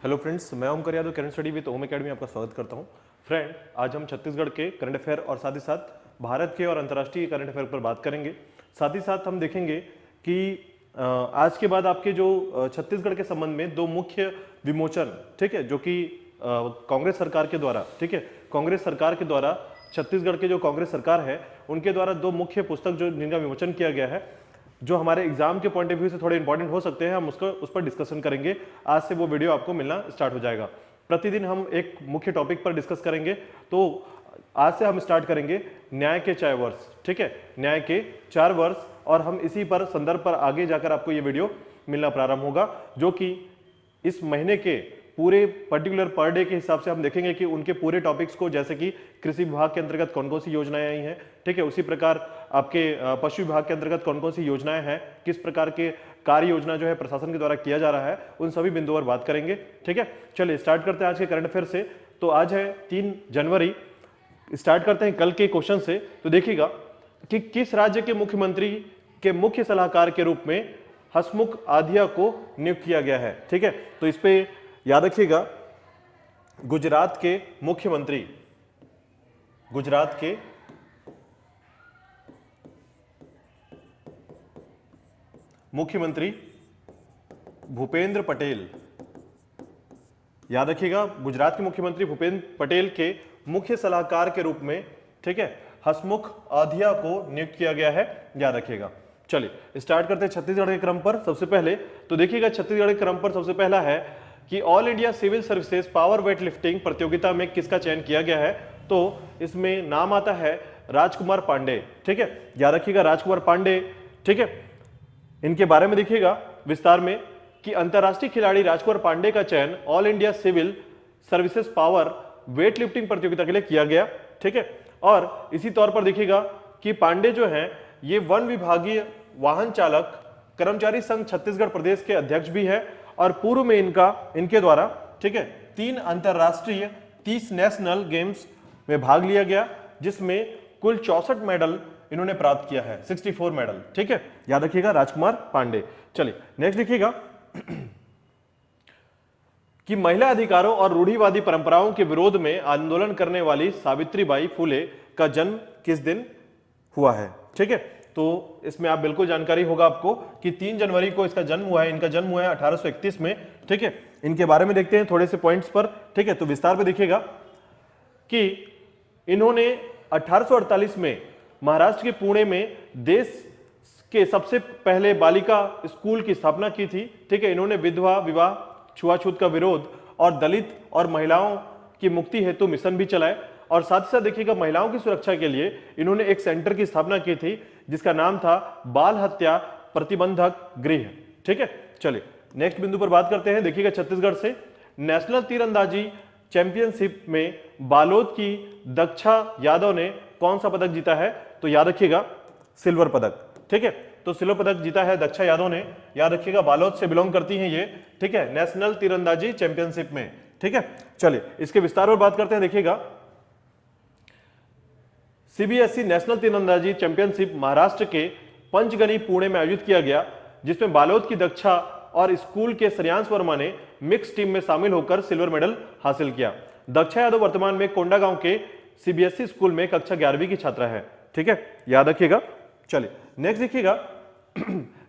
Hello friends, मैं Omkar Yadav current study with Om academy आपका स्वागत करता हूं। फ्रेंड, आज हम छत्तीसगढ़ के करंट अफेयर और साथ ही साथ भारत के और अंतर्राष्ट्रीय करंट अफेयर पर बात करेंगे। साथ ही साथ हम देखेंगे कि आज के बाद आपके जो छत्तीसगढ़ के संबंध में दो मुख्य विमोचन, ठीक है, जो कि कांग्रेस सरकार के द्वारा, ठीक है, कांग्रेस सरकार के द्वारा छत्तीसगढ़ के जो कांग्रेस सरकार है उनके द्वारा दो मुख्य पुस्तक जो जिनका विमोचन किया गया है, जो हमारे एग्जाम के पॉइंट ऑफ व्यू से थोड़े इंपॉर्टेंट हो सकते हैं, हम उसको उस पर डिस्कशन करेंगे। आज से वो वीडियो आपको मिलना स्टार्ट हो जाएगा। प्रतिदिन हम एक मुख्य टॉपिक पर डिस्कस करेंगे। तो आज से हम स्टार्ट करेंगे न्याय के 4 वर्ष, ठीक है, न्याय के 4 वर्ष, और हम इसी पर संदर्भ पर आगे जाकर आपको ये वीडियो मिलना प्रारंभ होगा, जो कि इस महीने के पूरे पर्टिकुलर पर डे के हिसाब से हम देखेंगे कि उनके पूरे टॉपिक्स को, जैसे कि कृषि विभाग के अंतर्गत कौन कौन सी योजनाएं आई हैं, ठीक है, उसी प्रकार आपके पशु विभाग के अंतर्गत कौन कौन सी योजनाएं हैं, किस प्रकार के कार्य योजना जो है प्रशासन के द्वारा किया जा रहा है, उन सभी बिंदुओं पर बात करेंगे। ठीक है, चलिए स्टार्ट करते हैं आज के करंट अफेयर से। तो आज है 3 जनवरी। स्टार्ट करते हैं कल के क्वेश्चन से। तो देखिएगा कि किस राज्य के मुख्यमंत्री के मुख्य सलाहकार के रूप में हसमुख आधिया को नियुक्त किया गया है। ठीक है, तो इस पे याद रखिएगा, गुजरात के मुख्यमंत्री, गुजरात के मुख्यमंत्री भूपेंद्र पटेल, याद रखिएगा, गुजरात के मुख्यमंत्री भूपेंद्र पटेल के मुख्य सलाहकार के रूप में, ठीक है, हसमुख आधिया को नियुक्त किया गया है, याद रखिएगा। चलिए स्टार्ट करते हैं छत्तीसगढ़ के क्रम पर। सबसे पहले तो देखिएगा, छत्तीसगढ़ के क्रम पर सबसे पहला है कि all India civil services power weight lifting प्रतियोगिता में किसका चयन किया गया है। तो इसमें नाम आता है राजकुमार पांडे। ठीक है, याद रखिएगा, राजकुमार पांडे। ठीक है, इनके बारे में देखिएगा विस्तार में कि अंतरराष्ट्रीय खिलाड़ी राजकुमार पांडे का चयन all India civil services power weight lifting प्रतियोगिता के लिए किया गया। ठीक है, और इसी तौर पर देखिएगा कि पांडे जो हैं ये वन विभागीय वाहन चालक कर्मचारी संघ छत्तीसगढ़ प्रदेश के अध्यक्ष भी है, और पूर्व में इनके द्वारा, ठीक है, 3 अंतरराष्ट्रीय 30 नेशनल गेम्स में भाग लिया गया, जिसमें कुल 64 मेडल इन्होंने प्राप्त किया है, 64 मेडल। ठीक है, याद रखिएगा, राजकुमार पांडे। चलिए नेक्स्ट देखिएगा कि महिला अधिकारों और रूढ़िवादी परंपराओं के विरोध में आंदोलन करने वाली सावित्रीबाई फुले का जन्म किस दिन हुआ है। ठीक है, तो इसमें आप बिल्कुल जानकारी होगा आपको कि 3 जनवरी को इसका जन्म हुआ है। इनका जन्म हुआ है 1831 में। ठीक है, इनके बारे में देखते हैं थोड़े से पॉइंट्स पर। ठीक है, तो विस्तार में देखिएगा कि इन्होंने 1848 में महाराष्ट्र के पुणे में देश के सबसे पहले बालिका स्कूल की स्थापना की थी। ठीक है, इन्होंने विधवा विवाह, छुआछूत का विरोध और दलित और महिलाओं की मुक्ति हेतु मिशन भी चलाए, और साथ ही साथ देखिएगा महिलाओं की सुरक्षा के लिए इन्होंने एक सेंटर की स्थापना की थी जिसका नाम था बाल हत्या प्रतिबंधक गृह। ठीक है, चलिए नेक्स्ट बिंदु पर बात करते हैं। देखिएगा छत्तीसगढ़ से नेशनल तीरंदाजी चैंपियनशिप में बालोद की दक्षा यादव ने कौन सा पदक जीता है। तो याद रखिएगा, सिल्वर पदक। ठीक है, तो सिल्वर पदक जीता है दक्षा यादव ने। याद रखिएगा, बालोद से बिलोंग करती हैं ये। ठीक है, नेशनल तीरंदाजी चैंपियनशिप में। ठीक है, चलिए इसके विस्तार पर बात करते हैं। देखिएगा, सीबीएसई नेशनल तीरंदाजी चैंपियनशिप महाराष्ट्र के पंचगनी पुणे में आयोजित किया गया, जिसमें बालोद की दक्षा और स्कूल के श्रेयांश वर्मा ने मिक्स टीम में शामिल होकर सिल्वर मेडल हासिल किया। दक्षा यादव वर्तमान में कोंडागांव के सीबीएसई स्कूल में कक्षा 11वीं की छात्रा है। ठीक है, याद रखिएगा। चलिए नेक्स्ट देखिएगा,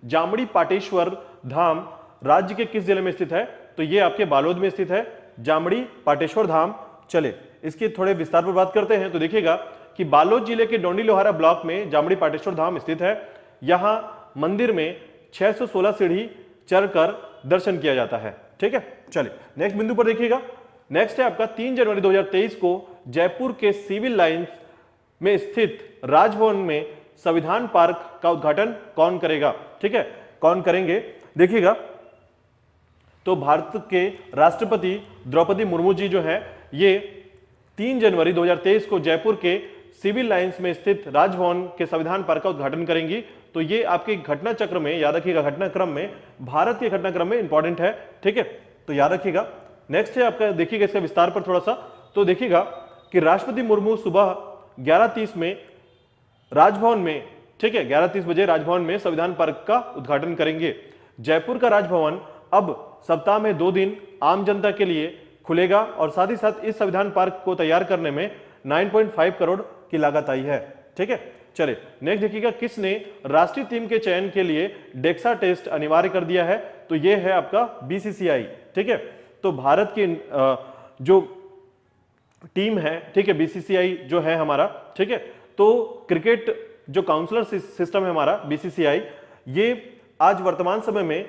जामड़ी पाटेश्वर धाम राज्य के किस जिले में स्थित है। तो ये आपके बालोद में स्थित है, जामड़ी पाटेश्वर धाम। चलिए इसके थोड़े विस्तार पर बात करते हैं। तो देखिएगा कि बालोद जिले के डोंडी लोहारा ब्लॉक में जामड़ी पाटेश्वर धाम स्थित है। यहां मंदिर में 616 सीढ़ी चढ़कर दर्शन किया जाता है। ठीक है, चलिए नेक्स्ट बिंदु पर देखिएगा। नेक्स्ट है आपका 3 जनवरी 2023 को जयपुर के सिविल लाइंस में स्थित राजभवन में संविधान पार्क का उद्घाटन कौन करेगा। ठीक है, कौन करेंगे देखिएगा, तो भारत के राष्ट्रपति द्रौपदी मुर्मू जी जो है ये 3 जनवरी 2023 को जयपुर के सिविल लाइंस में स्थित राजभवन के संविधान पार्क का उद्घाटन करेंगी। तो ये आपके घटना चक्र में, याद रखिएगा, घटनाक्रम में, भारत के घटनाक्रम में इंपॉर्टेंट है। ठीक है, तो याद रखिएगा। नेक्स्ट है आपका, देखिएगा इसके विस्तार पर थोड़ा सा। तो देखिएगा कि राष्ट्रपति मुर्मू सुबह 11:30 में राजभवन में, ठीक है, 11:30 बजे राजभवन में संविधान पार्क का उद्घाटन करेंगे। जयपुर का राजभवन अब सप्ताह में 2 दिन आम जनता के लिए खुलेगा और साथ ही साथ इस संविधान पार्क को तैयार करने में 9.5 करोड़ की लागत आई है। ठीक है, चलिए नेक्स्ट देखिएगा, किसने राष्ट्रीय टीम के चयन के लिए डेक्सा टेस्ट अनिवार्य कर दिया है? तो ये है आपका बीसीसीआई। ठीक है, तो भारत की जो टीम है, ठीक है, बीसीसीआई जो है हमारा, ठीक है, तो क्रिकेट जो काउंसलर सिस्टम है हमारा बीसीसीआई, ये आज वर्तमान समय में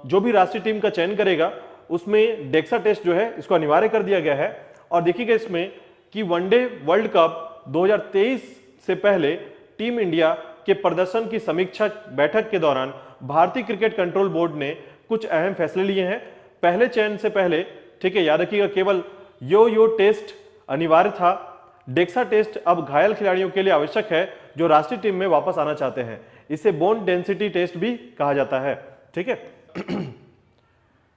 जो भी राष्ट्रीय टीम का चयन करेगा उसमें डेक्सा टेस्ट जो है इसको अनिवार्य कर दिया गया है। और देखिएगा इसमें कि वनडे वर्ल्ड कप 2023 से पहले टीम इंडिया के प्रदर्शन की समीक्षा बैठक के दौरान भारतीय क्रिकेट कंट्रोल बोर्ड ने कुछ अहम फैसले लिए हैं। पहले चयन से पहले, ठीक है, याद रखिएगा, केवल यो टेस्ट अनिवार्य था। डेक्सा टेस्ट अब घायल खिलाड़ियों के लिए आवश्यक है जो राष्ट्रीय टीम में वापस आना चाहते हैं। इसे बोन डेंसिटी टेस्ट भी कहा जाता है। ठीक है,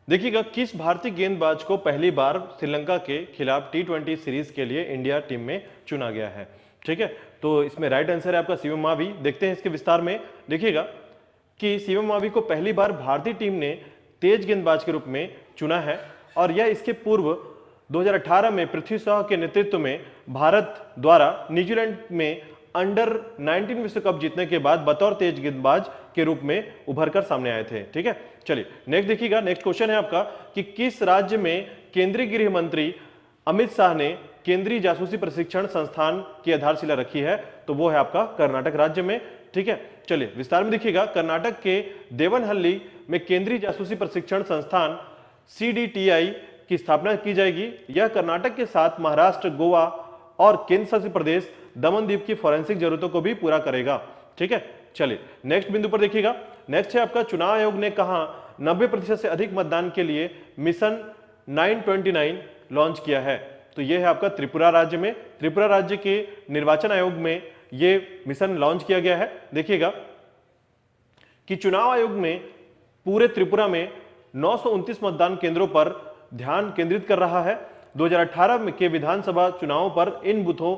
देखिएगा, किस भारतीय गेंदबाज को पहली बार श्रीलंका के खिलाफ T20 सीरीज के लिए इंडिया टीम में चुना गया है? ठीक है, तो इसमें राइट आंसर है आपका शिवम मावी। देखते हैं इसके विस्तार में। देखिएगा कि शिवम मावी को पहली बार भारतीय टीम ने तेज गेंदबाज के रूप में चुना है और यह इसके पूर्व 2018 में पृथ्वी शॉ के नेतृत्व में भारत द्वारा न्यूजीलैंड में अंडर 19 विश्व कप जीतने के बाद बतौर तेज गेंदबाज के रूप में उभर कर सामने आए थे। ठीक है, चलिए नेक्स्ट देखिएगा, नेक्स्ट क्वेश्चन है आपका कि किस राज्य में केंद्रीय गृह मंत्री अमित शाह ने केंद्रीय जासूसी प्रशिक्षण संस्थान की आधारशिला रखी है? तो वो है आपका कर्नाटक राज्य में। ठीक है, चलिए विस्तार में देखिएगा, कर्नाटक के देवनहल्ली में केंद्रीय जासूसी प्रशिक्षण संस्थान CDTI की स्थापना की जाएगी। यह कर्नाटक के साथ महाराष्ट्र, गोवा और केंद्र शासित प्रदेश दमन द्वीप की फोरेंसिक जरूरतों को भी पूरा करेगा। ठीक है, चलिए नेक्स्ट बिंदु पर देखिएगा, नेक्स्ट है आपका चुनाव आयोग ने कहा 90% से अधिक मतदान के लिए मिशन 929 लॉन्च किया है? तो यह है आपका त्रिपुरा राज्य में। त्रिपुरा राज्य के निर्वाचन आयोग में यह मिशन लॉन्च किया गया है। देखिएगा कि चुनाव आयोग ने पूरे त्रिपुरा में 929 मतदान केंद्रों पर ध्यान केंद्रित कर रहा है। 2018 के विधानसभा चुनावों पर इन बूथों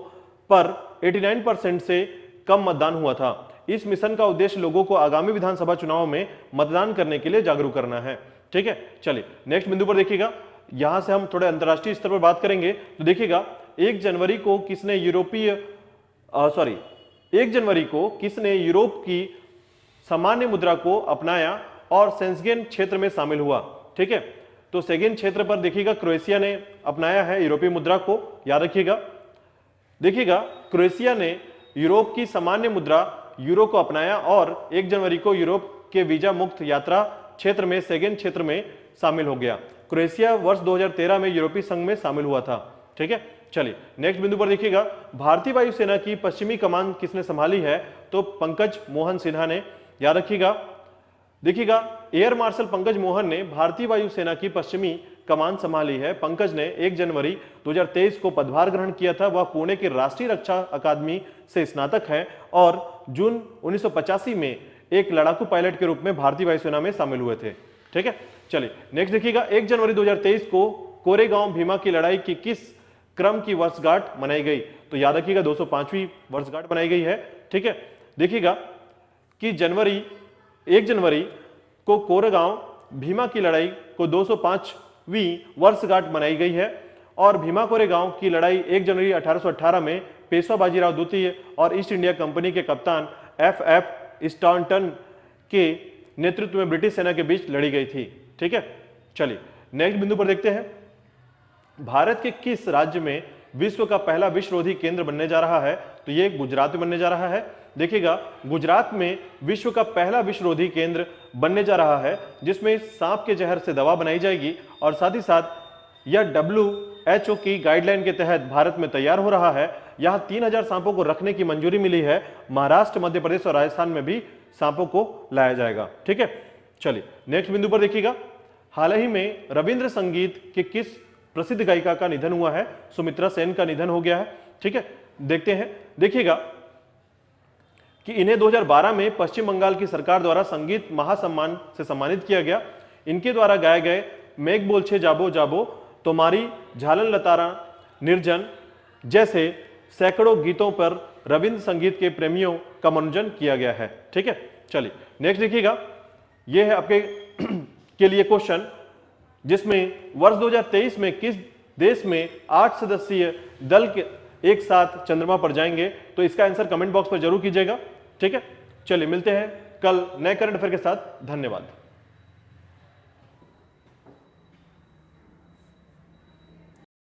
पर 89% से कम मतदान हुआ था। इस मिशन का उद्देश्य लोगों को आगामी विधानसभा चुनाव में मतदान करने के लिए जागरूक करना है। ठीक है, चलिए नेक्स्ट बिंदु पर देखिएगा, यहां से हम थोड़े अंतर्राष्ट्रीय स्तर पर बात करेंगे। तो देखिएगा 1 जनवरी को किसने यूरोप की सामान्य मुद्रा को अपनाया और सेंगेन क्षेत्र में शामिल हुआ? ठीक है, तो सेंगेन क्षेत्र पर देखिएगा क्रोएशिया ने अपनाया है यूरोपीय मुद्रा को, याद रखिएगा। देखिएगा क्रोएशिया ने यूरोप की सामान्य मुद्रा यूरो को अपनाया और 1 जनवरी को यूरोप के वीजा मुक्त यात्रा क्षेत्र में सेंगेन क्षेत्र में शामिल हो गया। क्रोएशिया वर्ष 2013 में यूरोपीय संघ में शामिल हुआ था। ठीक है, चलिए नेक्स्ट बिंदु पर देखिएगा, भारतीय वायुसेना की पश्चिमी कमान किसने संभाली है? तो पंकज मोहन सिन्हा ने, याद रखिएगा। देखिएगा एयर मार्शल पंकज मोहन ने भारतीय वायुसेना की पश्चिमी कमान संभाली है। पंकज ने 1 जनवरी 2023 को पदभार ग्रहण किया था। वह पुणे के राष्ट्रीय रक्षा अकादमी से स्नातक हैं और जून 1985 में एक लड़ाकू पायलट के रूप में भारतीय वायुसेना में शामिल हुए थे। ठीक है, चलिए नेक्स्ट देखिएगा, 1 जनवरी 2023 को कोरेगांव भीमा की लड़ाई की किस क्रम की वर्षगांठ मनाई गई? तो याद रखिएगा 205वीं वर्षगांठ मनाई गई है। ठीक है, देखिएगा कि 1 जनवरी को कोरेगांव भीमा की लड़ाई को 205वीं वर्षगांठ मनाई गई है और भीमा कोरेगांव की लड़ाई 1 जनवरी 1818 में पेशवा बाजीराव द्वितीय और ईस्ट इंडिया कंपनी के कप्तान FF स्टार्टन के नेतृत्व में ब्रिटिश सेना के बीच लड़ी गई थी। ठीक है, चलिए नेक्स्ट बिंदु पर देखते हैं, भारत के किस राज्य में विश्व का पहला विषरोधी केंद्र बनने जा रहा है? तो ये गुजरात में बनने जा रहा है। देखिएगा गुजरात में विश्व का पहला विषरोधी केंद्र बनने जा रहा है जिसमें सांप के जहर से दवा बनाई जाएगी और साथ ही साथ यह WHO की गाइडलाइन के तहत भारत में तैयार हो रहा है। यहां 3000 सांपों को रखने की मंजूरी मिली है। महाराष्ट्र, मध्य प्रदेश और राजस्थान में भी सांपों को लाया जाएगा। ठीक है, चलिए नेक्स्ट बिंदु पर देखिएगा, हाल ही में रविंद्र संगीत के किस प्रसिद्ध गायिका का निधन हुआ है? सुमित्रा सेन का निधन हो गया है। ठीक है, देखते हैं। देखिएगा कि इन्हें 2012 में पश्चिम बंगाल की सरकार द्वारा संगीत महासम्मान से सम्मानित किया गया। इनके द्वारा गाए गए मेघ बोलछे जाबो जाबो, तुम्हारी झालन लतारा, निर्जन जैसे सैकड़ों गीतों पर रविंद्र संगीत के प्रेमियों का मनोरंजन किया गया है। ठीक है, चलिए नेक्स्ट देखिएगा, यह है आपके के लिए क्वेश्चन, जिसमें वर्ष 2023 में किस देश में 8 सदस्यीय दल के एक साथ चंद्रमा पर जाएंगे, तो इसका आंसर कमेंट बॉक्स पर जरूर कीजिएगा। ठीक है, चलिए मिलते हैं कल नए करंट अफेयर के साथ। धन्यवाद।